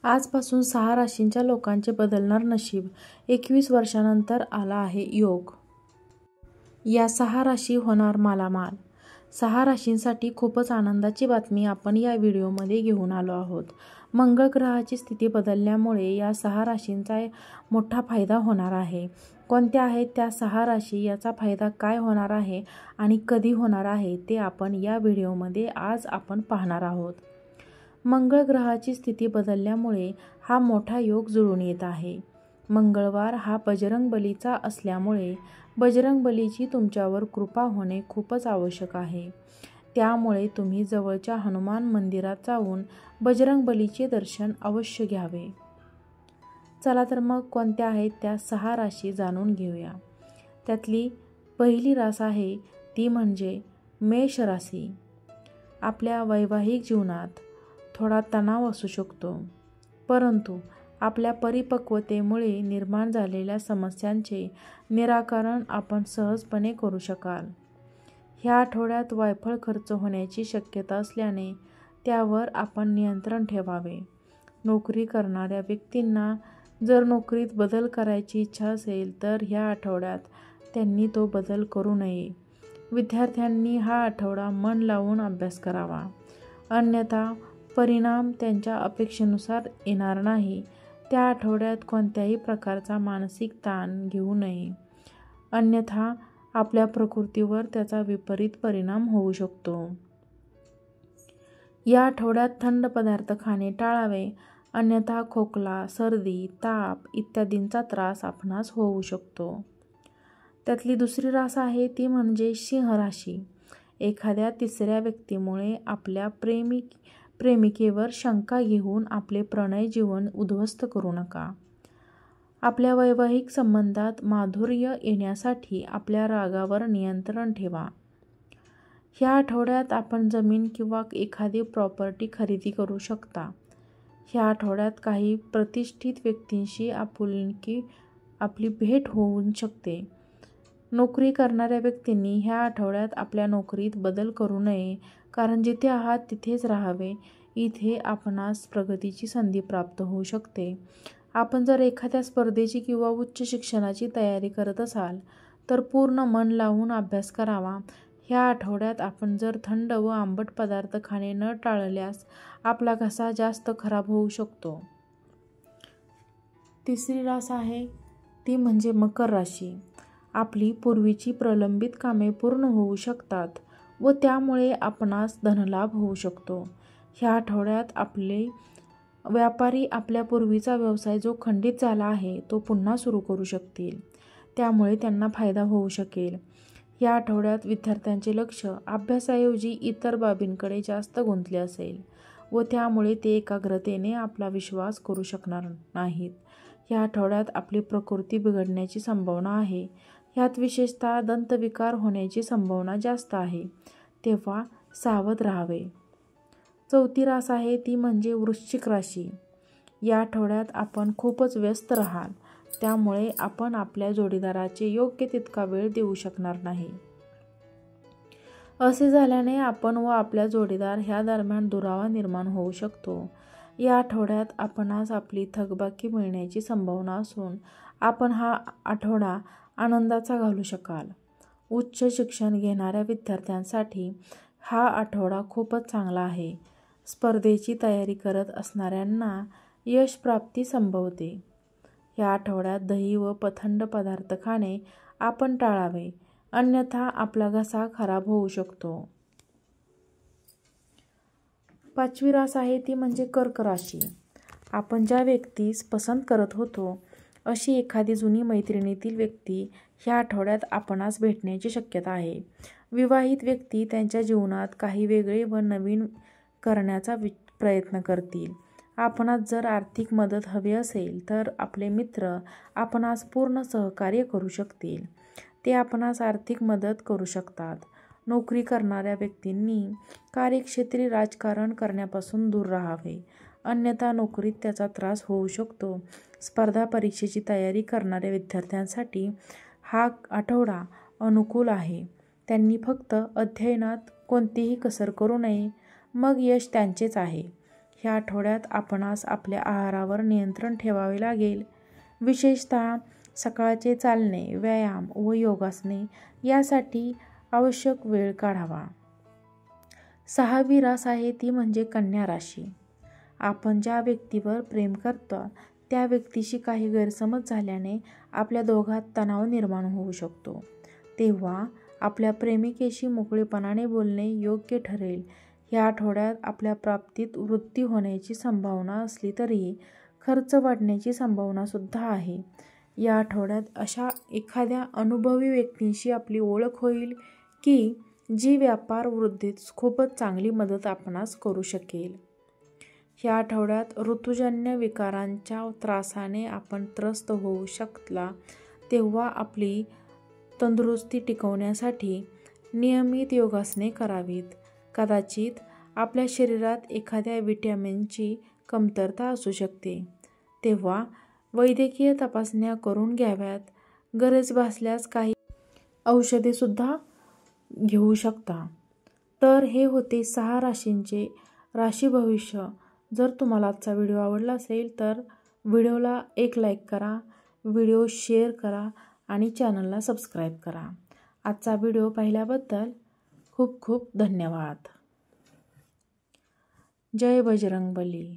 आजपासून 6 राशींच्या लोकांचे बदलणार नशीब. 21 वर्षांनंतर आला आहे योग. या 6 राशी होणार मालामाल. 6 राशींसाठी खूपच आनंदाची बातमी आपण या व्हिडिओमध्ये घेऊन आलो आहोत. मंगळ ग्रहाची स्थिती बदलल्यामुळे या 6 राशींचा मोठा फायदा होणार आहे. कोणत्या आहेत त्या 6 राशी, याचा फायदा काय होणार आहे आणि कधी होणार आहे ते आपण या व्हिडिओमध्ये आज आपण पाहणार आहोत. मंगळ ग्रहाची स्थिती बदलल्यामुळे हा मोठा योग जुळून येत आहे. मंगळवार हा बजरंगबलीचा असल्यामुळे बजरंगबलीची तुमच्यावर कृपा होणे खूपच आवश्यक आहे. त्यामुळे तुम्ही जवळच्या हनुमान मंदिरात जाऊन बजरंगबलीचे दर्शन अवश्य घ्यावे. चला तर मग कोणत्या आहेत त्या 6 राशी जाणून घेऊया. त्यातली पहिली रास आहे ती म्हणजे मेष राशी. आपल्या वैवाहिक जीवनात थोडा तणाव असू शकतो, परंतु आपल्या परिपक्वतेमुळे निर्माण झालेल्या समस्यांचे निराकरण आपण सहजपणे करू शकाल. ह्या आठवड्यात वायफळ खर्च होण्याची शक्यता असल्याने त्यावर आपण नियंत्रण ठेवावे. नोकरी करणाऱ्या व्यक्तींना जर नोकरीत बदल करायची इच्छा असेल तर ह्या आठवड्यात त्यांनी तो बदल करू नये. विद्यार्थ्यांनी हा आठवडा मन लावून अभ्यास करावा, अन्यथा परिणाम त्यांच्या अपेक्षेनुसार येणार नाही. त्या आठवड्यात कोणत्याही प्रकारचा मानसिक ताण घेऊ नये, अन्यथा आपल्या प्रकृतीवर त्याचा विपरीत परिणाम होऊ शकतो. या आठवड्यात थंड पदार्थ खाणे टाळावे, अन्यथा खोकला, सर्दी, ताप इत्यादींचा त्रास आपणास होऊ शकतो. त्यातली दुसरी रास आहे ती म्हणजे सिंह राशी. एखाद्या तिसऱ्या व्यक्तीमुळे आपल्या प्रेमिकेवर शंका घेऊन आपले प्रणय जीवन उद्ध्वस्त करू नका. आपल्या वैवाहिक संबंधात माधुर्य येण्यासाठी आपल्या रागावर नियंत्रण ठेवा. ह्या आठवड्यात आपण जमीन किंवा एखादी प्रॉपर्टी खरेदी करू शकता. ह्या आठवड्यात काही प्रतिष्ठित व्यक्तींशी आपली भेट होऊ शकते. नोकरी करणाऱ्या व्यक्तींनी ह्या आठवड्यात आपल्या नोकरीत बदल करू नये, कारण जिथे आहात तिथेच राहावे. इथे आपणास प्रगतीची संधी प्राप्त होऊ शकते. आपण जर एखाद्या स्पर्धेची किंवा उच्च शिक्षणाची तयारी करत असाल तर पूर्ण मन लावून अभ्यास करावा. ह्या आठवड्यात आपण जर थंड व आंबट पदार्थ खाणे न टाळल्यास आपला घसा जास्त खराब होऊ शकतो. तिसरी रास आहे ती म्हणजे मकर राशी. आपली पूर्वीची प्रलंबित कामे पूर्ण होऊ शकतात व त्यामुळे आपणास धनलाभ होऊ शकतो. ह्या आठवड्यात आपले व्यापारी आपल्या पूर्वीचा व्यवसाय जो खंडित झाला आहे तो पुन्हा सुरू करू शकतील, त्यामुळे त्यांना फायदा होऊ शकेल. या आठवड्यात विद्यार्थ्यांचे लक्ष अभ्यासाऐवजी इतर बाबींकडे जास्त गुंतले असेल व त्यामुळे ते एकाग्रतेने आपला विश्वास करू शकणार नाहीत. या आठवड्यात आपली प्रकृती बिघडण्याची संभावना आहे. ह्यात विशेषतः दंतविकार होण्याची संभावना जास्त आहे, तेव्हा सावध राहावे. चौथी रास आहे ती म्हणजे वृश्चिक राशी. या आठवड्यात आपण खूपच व्यस्त राहाल, त्यामुळे आपण आपल्या जोडीदाराचे योग्य तितका वेळ देऊ शकणार नाही. असे झाल्याने आपण व आपला जोडीदार ह्या दरम्यान दुरावा निर्माण होऊ शकतो. या आठवड्यात आपणास आपली थकबाकी मिळण्याची संभावना असून आपण हा आठवडा आनंदाचा घालवू शकाल. उच्च शिक्षण घेणाऱ्या विद्यार्थ्यांसाठी हा आठवडा खूपच चांगला आहे. स्पर्धेची तयारी करत असणाऱ्यांना यश प्राप्ती संभवते. या आठवड्यात दही व थंड पदार्थ खाणे आपण टाळावे, अन्यथा आपला घसा खराब होऊ शकतो. पाचवी रास आहे ती म्हणजे कर्क राशी. आपण ज्या व्यक्तीस पसंत करत होतो अशी एखादी जुनी मैत्रिणीतील व्यक्ती ह्या आठवड्यात आपणास भेटण्याची शक्यता आहे. विवाहित व्यक्ती त्यांच्या जीवनात काही वेगळे व नवीन करण्याचा प्रयत्न करतील. आपणास जर आर्थिक मदत हवी असेल तर आपले मित्र आपणास पूर्ण सहकार्य करू शकतील. ते आपणास आर्थिक मदत करू शकतात. नोकरी करणाऱ्या व्यक्तींनी कार्यक्षेत्री राजकारण करण्यापासून दूर राहावे, अन्यथा नोकरीत त्याचा त्रास होऊ शकतो. स्पर्धा परीक्षेची तयारी करणाऱ्या विद्यार्थ्यांसाठी हा आठवडा अनुकूल आहे. त्यांनी फक्त अध्ययनात कोणतीही कसर करू नये, मग यश त्यांचेच आहे. ह्या आठवड्यात आपणास आपल्या आहारावर नियंत्रण ठेवावे लागेल. विशेषतः सकाळचे चालणे, व्यायाम व योगासने यासाठी आवश्यक वेळ काढावा. 6वी रास आहे ती म्हणजे कन्या राशी. आपण ज्या व्यक्तीवर प्रेम करतो त्या व्यक्तीशी काही गैरसमज झाल्याने आपल्या दोघात तणाव निर्माण होऊ शकतो. तेव्हा आपल्या प्रेमिकेशी मोकळेपणाने बोलणे योग्य ठरेल. ह्या आठवड्यात आपल्या प्राप्तीत वृद्धी होण्याची संभावना असली तरी खर्च वाढण्याची संभावना सुद्धा आहे. या आठवड्यात अशा एखाद्या अनुभवी व्यक्तींशी आपली ओळख होईल की जी व्यापार वृद्धीत खूपच चांगली मदत आपणास करू शकेल. ह्या आठवड्यात ऋतुजन्य विकारांच्या त्रासाने आपण त्रस्त होऊ शकला तेव्हा आपली तंदुरुस्ती टिकवण्यासाठी नियमित योगासने करावीत. कदाचित आपल्या शरीरात एखाद्या व्हिटॅमिनची कमतरता असू शकते, तेव्हा वैद्यकीय तपासण्या करून घ्याव्यात. गरज भासल्यास काही औषधे सुद्धा घेऊ शकता. तर हे होते 6 राशींचे राशी भविष्य. जर तुम्हाला आजचा व्हिडिओ आवडला असेल तर व्हिडिओला एक लाईक करा, व्हिडिओ शेअर करा आणि चॅनलला सबस्क्राईब करा. आजचा व्हिडिओ पाहिल्याबद्दल खूप खूप धन्यवाद. जय बजरंगबली.